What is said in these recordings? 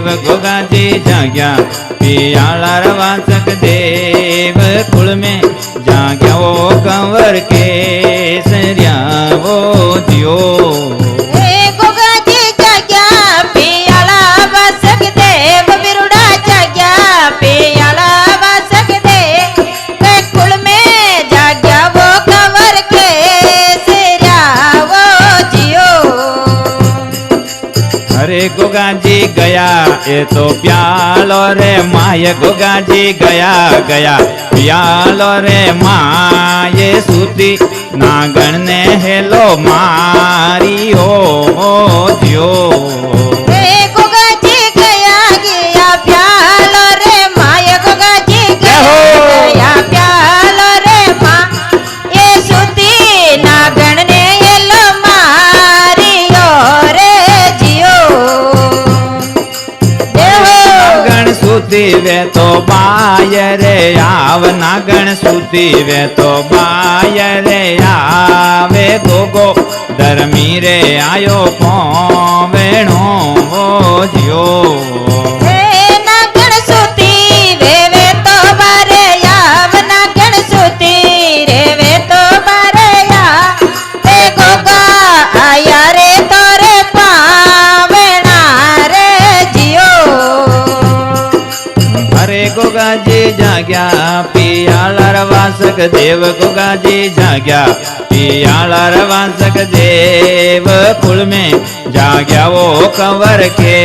देव गोगा जी जाग्या पियाला रवासक देव कुल में जाग्या वो कंवर के सरिया वो जियो गोगा जी जाग्या पियाला वासक देव बिरुड़ा जाग्या पियाला वासक देव कुल में जाग्या वो कंवर के सरिया वो जियो। अरे गोगा जी गया ये तो प्यालो रे माय गोगा जी गया गया प्यालो रे माये सूती नागण ने हेलो मारी हो जियो गोगा जी गया गया प्यालो रे माय गोगा जी गया प्यालो रे माँ ये सूती नागण ने हेलो मारी हो रे जियो। नागण सूती वे तो बाय रे आव नागण सूती वे तो बाय रे आवे गोगो धर्मी रे आयो वेणो जियो नागण सूती वे तो बारे आव नागण सूती रे तो बारे वे गोगा आया रे तोरे पावेणा रे जियो। हरे गोगा जी जाग्या पियाला रवासक देव गोगा जी जाग्या पियाला रवासक देव कुल में जाग्या वो कंवर के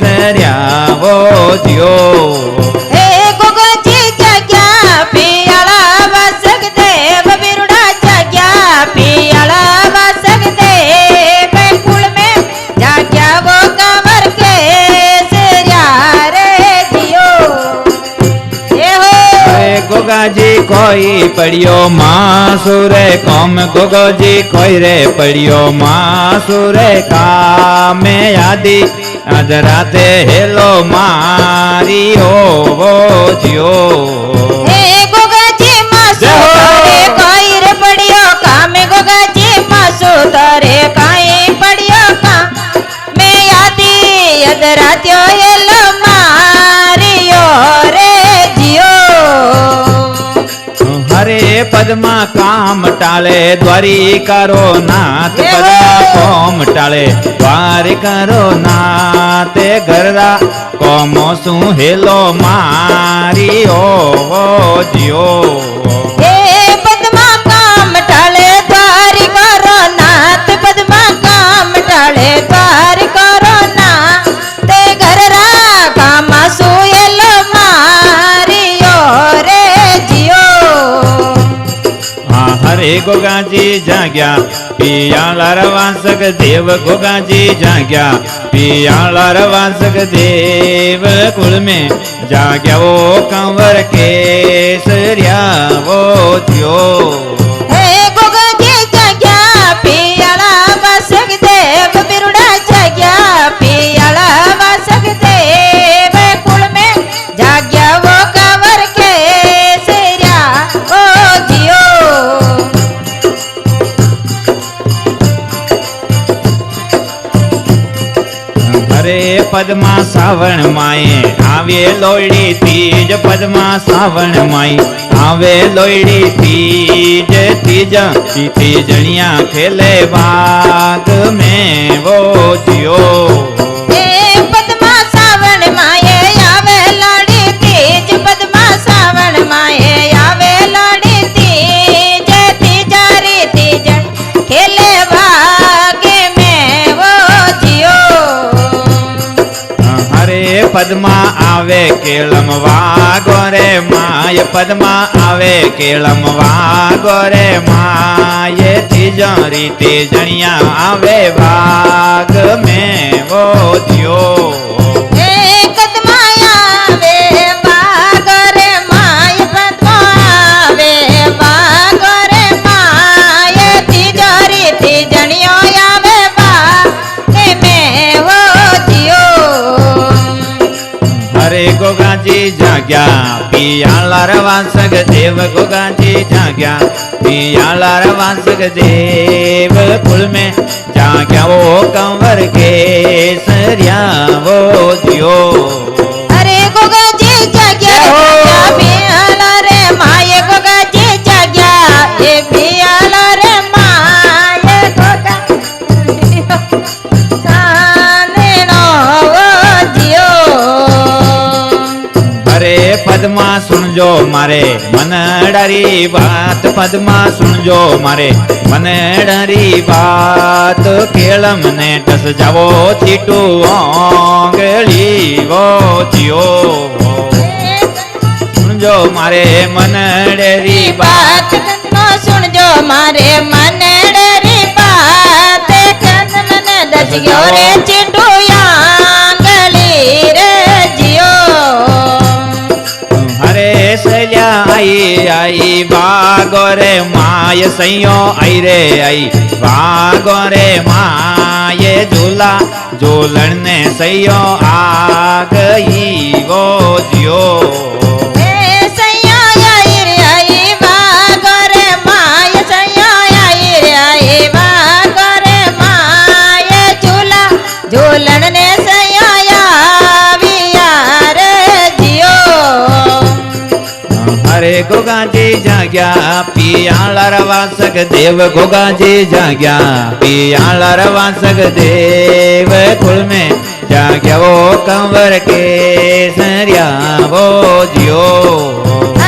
सरिया वो जियो गोगा जी जाग्या पियाला वासक देव बिरुड़ा जाग्या पियाला वासक देव कुल में जाग्या वो कंवर के सरिया रे जियो। गोगा जी कोई पड़ियो मासुरे कौम गोगो जी कोई रे पड़ियो मासुरे का में आदि अध राते हेलो मारी हो वो जियो गोगा जी मासु तारे कोई रे पड़ियो काम गोगा जी मासु तारे काई पड़ियो का में आदि अध रात्यो हेलो मारियो रे जियो। हरे पद्मा काम टाले द्वारी करो नाथ पद्मा कोम टाले द्वारी करो नाथ गररा कोमो सु हेलो मारी ओ जियो पद्मा काम टाले द्वारी करो नाथ पद्मा काम टाले द्वारी करो नाथ गररा कामा सु हेलो मारियो रे जियो। हरे गोगा जी जाग्या पियाला रवासक देव गोगा जी जाग्या पियाला रवासक देव कुल में जाग्या वो कंवर के सरिया वो जियो गोगा जी जाग्या पियाला वासक देव बिरुड़ा जाग्या पियाला वासक देव कुल में जाग्या वो कंवर के सरिया ओ जियो। हरे पद्मा सावण माए आवे लोड़ी तीज पद्मा सावण माई आवे लोड़ी तीज तीज तीजनिया खेले बाग में वो जियो पद्मा सावण माए आवे लोड़ी तीज पद्मा सावण माए आवे लोड़ी तीज तीजारी तीज खेले बाग में वो जियो। हरे पद्मा आवे केलम वागो रे माय पद्मा आवे केलम वागो रे माय तीजरी तीजनिया आवे बाग में वो जियो पद्मा आवे बाग रे माय पद्मा आवे बाग रे माय तीजरी तीजनियो आवे बाग में वो जियो। हरे गोगा जी जाग्या पियाला रवासक देव गोगा जी जाग्या पियाला रवासक देव कुल में जाग्या वो कंवर के सरिया સરિયા વો જીઓ અરે ગોગાજી જાગ્યા પિયાલા રે માય ગોગાજી જાગ્યા એ પિયાલા રે માય ગોગા સાનેનો જીઓ અરે પદમાં સુણજો મારે મનડારી વાત પદમાં સુણજો મારે મનડારી વાત કેળમ ને ટસ જાવો ચીટું ઓંગળી વો જીઓ સુણજો મારે મનડેરી વાત વાત નો સુણજો મારે મનડરી બાત કંદ મને દજ્યો રે ચીટુયાંગલી રે જીઓ હરે સૈલ્યા આઈ આઈ વાગો રે માય સૈયો આઈ રે આઈ વાગો રે માય ઝૂલા ઝૂલણ ને સૈયો આ ગઈ વો જીઓ એ સૈયા આઈ રે આઈ વાગો રે માય સૈયા આઈ રે આઈ વાગો રે માય ઝૂલા ઝૂલણ ને સૈયા આવ્યા રે જીઓ હરે ગોગાજી જાગ્યા પિયાળા રવાસક દેવ ગોગાજી જાગ્યા પિયાળા રવાસક દેવ કુળ में જાગ્યા વો કંવર કે સરિયા વો જીઓ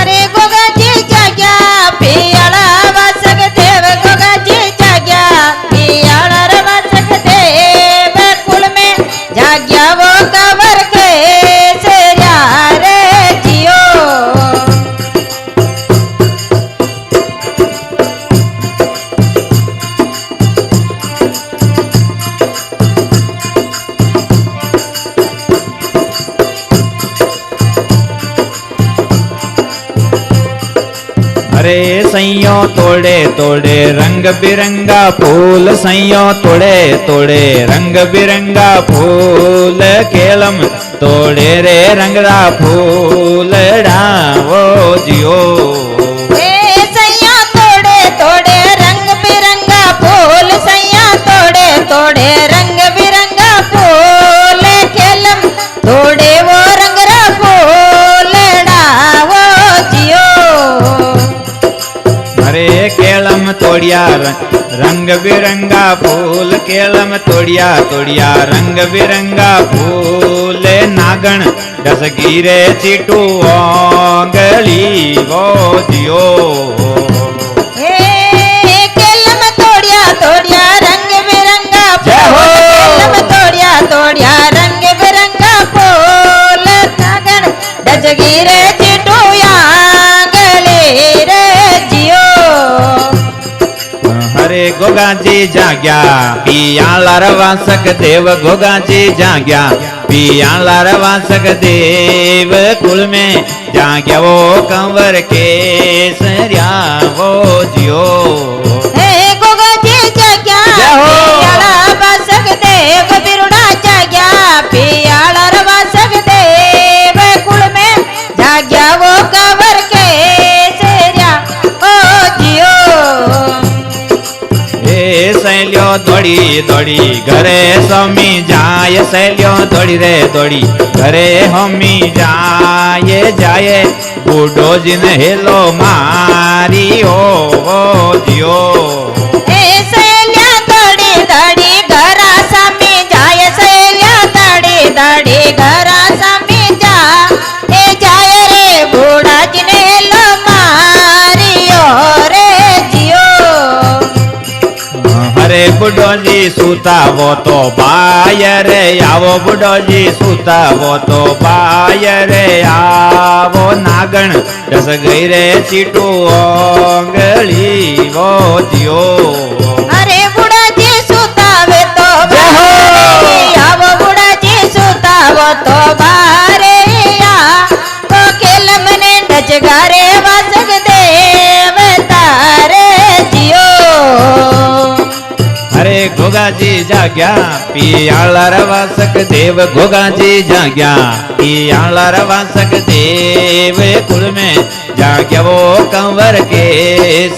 અરે ગોગાજી જાગ્યા પિયાળા વાસક દેવ ગોગાજી જાગ્યા પિયાળા રે વાસક દેવ કુળ में જાગ્યા વો કવર કે સર્યા રે જીઓ अरे सैयो तोड़े तोड़े रंग बिरंगा फूल सैयो तोड़े तोड़े रंग बिरंगा फूल केलम तोड़े रे रंगरा फूल डावो जियो ए सैया तोड़े तोड़े रंग बिरंगा फूल सैया तोड़े तोड़े रंग बिरंगा फूल खेलम तोड़े वो रंगरा फूल डावो जियो अरे केलम तोड़िया रंग बिरंगा फूल केलम तोड़िया तोड़िया रंग बिरंगा फूल नागण दस गिरे चीटू ओंगली वो जियो ए केलम तोड़िया तोड़िया रंग बिरंगा जय हो। फूल केलम तोड़िया तोड़िया रंग बिरंगा फूल नागण डजगीरे चिटुया गले रे जियो हरे गोगाजी जाग्या पियाला रवासक देव गोगाजी जाग्या पियाला रवासक देव कुल में जाग्या वो कंवर के सरिया वो जियो हे गोगाजी जाग्या जय हो। पियाला वासक देव बिरुड़ा जाग्या पियाला रवासक देव कुल में जाग्या वो कवर के सेरिया ओ जियो ए सैल्यो दौड़ी दौड़ी घरे स्वामी जाय सैल्यो दौड़ी रे दौड़ी घरे हमी जाए जाए बूढ़ो जिन हेलो मारी ओ जियो ए सैल्या दड़ी दड़ी घरा सामी जाय सैल्या दड़ी दड़ी घरा सामी जा ए जाय रे बूढ़ा जिने लो मारियो रे जियो हरे बुढ़ो जी सूता वो तो बायर आवो बुढ़ो जी सूता वो तो बायर आवो नागण दस गई रे चीटू ओंगली वो जियो अरे बूढ़ा जी सुतावे तो बारे आवो बूढ़ा जी सुतावो तो बारे आ को केलम ने डजगारे वासक देव तारे जियो हरे गोगाजी जाग्या पियाला रवासक देव गोगाजी जाग्या पियाला रवासक देव कुल में जाग्या वो कंवर के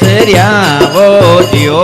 सरिया वो जियो